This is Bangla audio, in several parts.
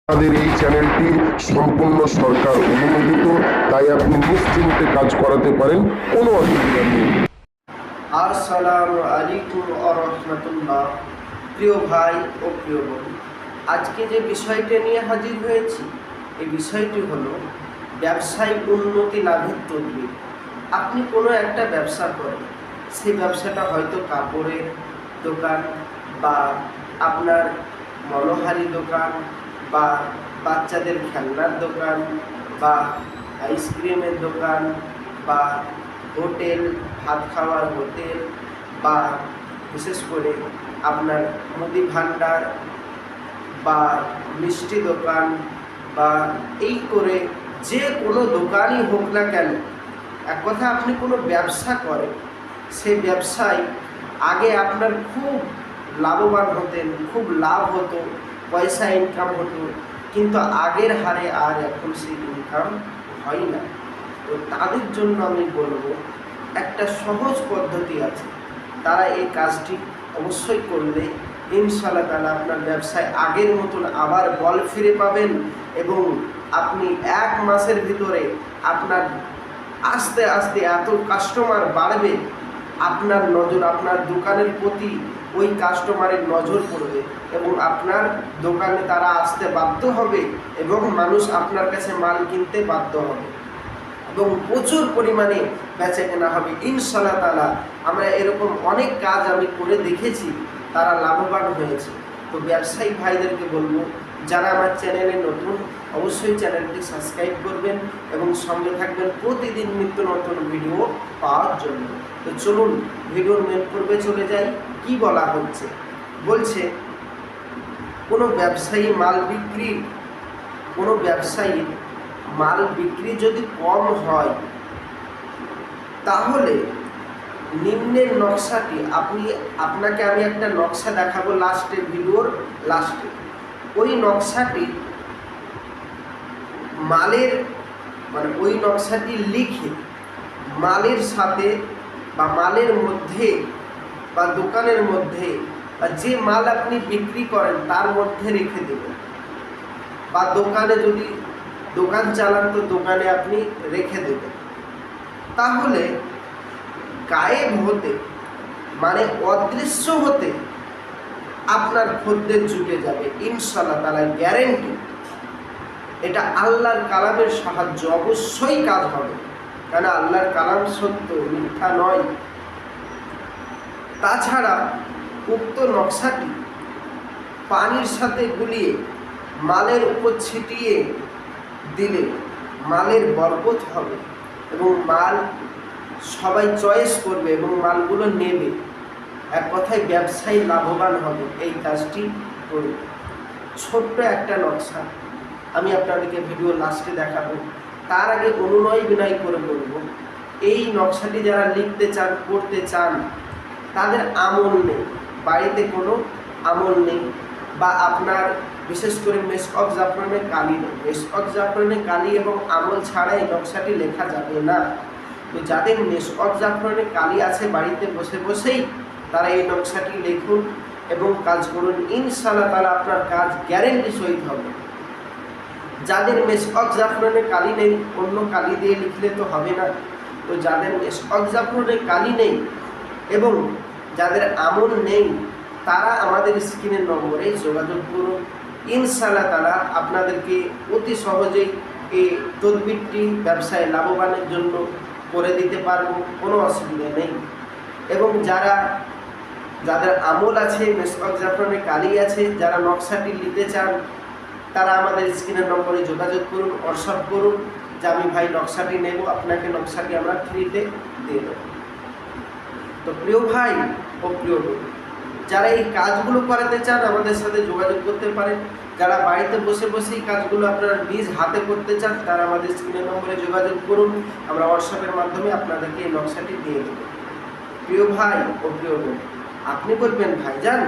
আমাদের এই চ্যানেলটি সম্পূর্ণ সরকার অনুমোদিত, তাই আপনি নিশ্চিন্তে কাজ করাতে পারেন, কোনো অসুবিধা নেই। আসসালামু আলাইকুম ওয়া রাহমাতুল্লাহ। প্রিয় ভাই ও প্রিয় বোন, আজকে যে বিষয়টা নিয়ে হাজির হয়েছি, এই বিষয়টি হলো ব্যবসায় উন্নতি লাভের তদবির। আপনি কোনো একটা ব্যবসা করেন, সেই ব্যবসাটা হয়তো কাপড়ের দোকান বা আপনার মনোহারি দোকান বা বাচ্চাদের খেলনার দোকান বা আইসক্রিমের দোকান বা হোটেল, ভাত খাওয়ার হোটেল বা বিশেষ করে আপনার মুদি ভাণ্ডার বা মিষ্টি দোকান বা এই করে যে কোনো দোকানই হোক না কেন, এক কথা আপনি কোনো ব্যবসা করেন, সেই ব্যবসায় আগে আপনার খুব লাভবান হতেন, খুব লাভ হতো, পয়সা ইনকাম হতো, কিন্তু আগের হারে আর এখন সেই ইনকাম হয় না। তো তাদের জন্য আমি বলবো, একটা সহজ পদ্ধতি আছে, তারা এই কাজটি অবশ্যই করলে ইনশাআল্লাহ তাআলা আপনার ব্যবসায় আগের মতন আবার বল ফিরে পাবেন এবং আপনি 1 মাসের ভিতরে আপনার আস্তে আস্তে এত কাস্টমার বাড়বে, আপনার নজর আপনার দোকানের প্রতি ওই কাস্টমারের নজর পড়বে এবং আপনার দোকানে তারা আসতে বাধ্য হবে এবং মানুষ আপনার কাছে মাল কিনতে বাধ্য হবে এবং প্রচুর পরিমাণে বেচা কেনা হবে ইনশাআল্লাহ তাআলা। আমরা এরকম অনেক কাজ আমি করে দেখেছি, তারা লাভবান হয়েছে। তো ব্যবসায়ী ভাইদেরকে বলবো, যারা আমার চ্যানেলে নতুন, অবশ্যই চ্যানেলটি সাবস্ক্রাইব করবেন এবং সঙ্গে থাকবেন প্রতিদিন নিত্য নতুন ভিডিও পাওয়ার জন্য। তো চলুন ভিডিওর মেন পর্বে চলে যাই। কি বলা হচ্ছে, বলছে কোনো ব্যবসায়ী মাল বিক্রি যদি কম হয়, তাহলে নিম্নের নকশাটি আপনাকে আমি একটা নকশা দেখাবো লাস্টে, ভিডিওর লাস্টে। ওই নকশাটি ওই নকশাটি লিখে মালের সাথে বা মালের মধ্যে বা দোকানের মধ্যে বা যে মাল আপনি বিক্রি করেন তার মধ্যে রেখে দেবেন, বা দোকানে যদি দোকান চালান তো দোকানে আপনি রেখে দেবেন। তাহলে গায়েব হতে অদৃশ্য হতে আপনার খদ্দের জুটে যাবে ইনশাআল্লাহ তাআলা, গ্যারেন্টি। এটা আল্লাহর কালামের সাহায্য, অবশ্যই কাজ হবে, কারণ আল্লাহর কালাম সত্য, মিথ্যা নয়। তাছাড়া উক্ত নকশাটি পানির সাথে গুলিয়ে মালের উপর ছিটিয়ে দিলে মালের বরকত হবে এবং মাল সবাই চয়েস করবে এবং মালগুলো নেবে। এক কথায় ব্যবসায়ী লাভবান হবে এই কাজটি করে। ছোট্ট একটা নকশা আমি আপনাদেরকে ভিডিও লাস্টে দেখাবো। তার আগে অনুনয় বিনয় করে বলবো, এই নকশাটি যারা লিখতে চান, করতে চান, তাদের আমল নেই, বাড়িতে কোনো আমল নেই, বা আপনার বিশেষ করে মেশক জাফরানে কালি নেই। মেশক জাফরানে কালি এবং আমল ছাড়া এই নকশাটি লেখা যাবে না। তো যাদের মেশক জাফরানে কালি আছে, বাড়িতে বসে বসেই তারা এই নকশাটি লিখুন এবং কাজ করুন, ইনশাআল্লাহ তাআলা আপনার কাজ গ্যারেন্টি সহিত হবে। যাদের মেশক জাফরানে কালি নেই, অন্য কালি দিয়ে লিখলে তো হবে না। তো যাদের মেশক জাফরানে কালি নেই এবং যাদের আমল নেই, তারা আমাদের স্ক্রিনের নম্বরে যোগাযোগ করুন, ইনশাআল্লাহ তাআলা আপনাদেরকে অতি সহজেই এই তদবিরটি ব্যবসায় লাভবানের জন্য করে দিতে পারবো, কোনো অসুবিধা নেই। এবং যাদের আমল আছে, মেশক জাফরানে কালি আছে, যারা নকশাটি নিতে চান, তারা আমাদের স্ক্রিনের নম্বরে যোগাযোগ করুন, হোয়াটসঅ্যাপ করুন যে আমি ভাই নকশাটি নেব, আপনাকে নকশাটি আমরা ফ্রিতে দিয়ে দেব। তো প্রিয় ভাই ও প্রিয় বোন, যারা এই কাজগুলো করাতে চান আমাদের সাথে যোগাযোগ করতে পারেন। যারা বাড়িতে বসে বসেই কাজগুলো আপনারা নিজ হাতে করতে চান, তারা আমাদের স্ক্রিনের নম্বরে যোগাযোগ করুন, আমরা হোয়াটসঅ্যাপের মাধ্যমে আপনাদেরকে এই নকশাটি দিয়ে দেব। প্রিয় ভাই ও প্রিয় বোন, আপনি বলবেন ভাইজান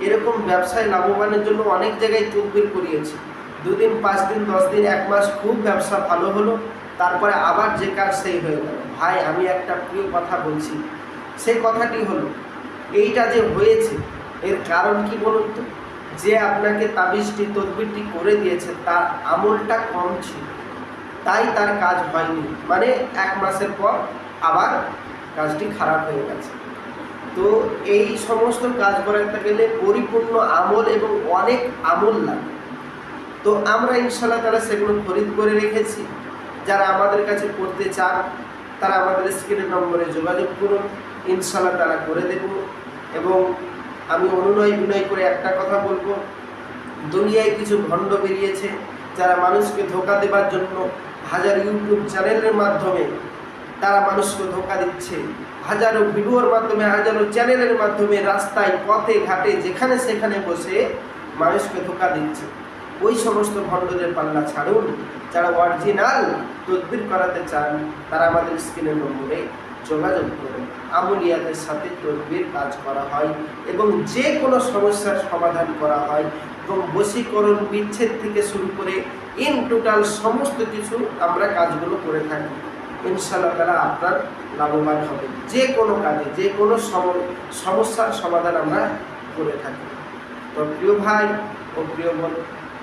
এরকম ব্যবসায় লাভবানের জন্য অনেক জায়গায় তদবির করিয়েছি, 2 দিন 5 দিন 10 দিন 1 মাস খুব ব্যবসা ভালো হলো, তারপরে আবার যে কাজ সেই হয়ে গেল। ভাই আমি একটা প্রিয় কথা বলছি, সেই কথাটি হলো এইটা যে হয়েছে এর কারণ কি বলুন তো? যে আপনাকে তাবিজটি তদবিরটি করে দিয়েছে তার আমলটা কম ছিল, তাই তার কাজ হয়নি, মানে 1 মাসের পর আবার কাজটি খারাপ হয়ে গেছে। তো এই সমস্ত কাজ করাতে গেলে পরিপূর্ণ আমল এবং অনেক আমল লাগে। তো আমরা ইনশাআল্লাহ তারা সেগুলো খরিদ করে রেখেছি। যারা আমাদের কাছে করতে চান তারা আমাদের স্ক্রিনের নম্বরে যোগাযোগ করুন, ইনশাআল্লাহ তারা করে দেব। এবং আমি অনুনয় বিনয় করে একটা কথা বলবো, দুনিয়ায় কিছু ভণ্ড বেরিয়েছে যারা মানুষকে ধোঁকা দেবার জন্য হাজার ইউটিউব চ্যানেলের মাধ্যমে তারা মানুষকে ধোঁকা দিচ্ছে, হাজারো ভিডিওর মাধ্যমে, হাজারো চ্যানেলের মাধ্যমে, রাস্তায় পথে ঘাটে যেখানে সেখানে বসে মানুষকে ধোঁকা দিচ্ছে। ওই সমস্ত ভণ্ডদের পাল্লা ছাড়ুন। যারা অরিজিনাল তদবির করাতে চান তারা আমাদের স্ক্রিনের নম্বরে যোগাযোগ করুন। আমলিয়াতের সাথে তদবির কাজ করা হয় এবং যে কোনো সমস্যার সমাধান করা হয় এবং বশীকরণ, বিচ্ছেদ থেকে শুরু করে ইন টোটাল সমস্ত কিছু আমরা কাজগুলো করে থাকি। ইনশাআল্লাহ তারা আপনার লাভবান হবে। যে কোনো কাজে, যে কোনো সমস্যার সমাধান আমরা করে থাকি। তো প্রিয় ভাই ও প্রিয় বোন,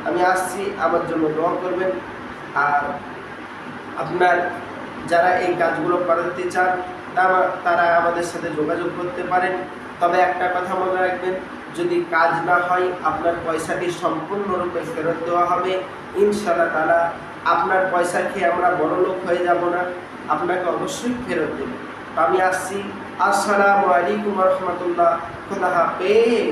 আমি আসছি, আমার জন্য দোয়া করবেন। আর আপনার যারা এই কাজগুলো করাতে চান তারা আমাদের সাথে যোগাযোগ করতে পারেন। তবে একটা কথা মনে রাখবেন, যদি কাজ না হয় আপনার পয়সাটি সম্পূর্ণরূপে ফেরত দেওয়া হবে ইনশাআল্লাহ তাআলা। আপনার পয়সা খেয়ে আমরা বড়লোক হয়ে যাব না, আপনাকে অবশ্যই ফেরত দেব। আমি আসছি। আসসালামু আলাইকুম ওয়া রাহমাতুল্লাহ। খোদা হাফেজ।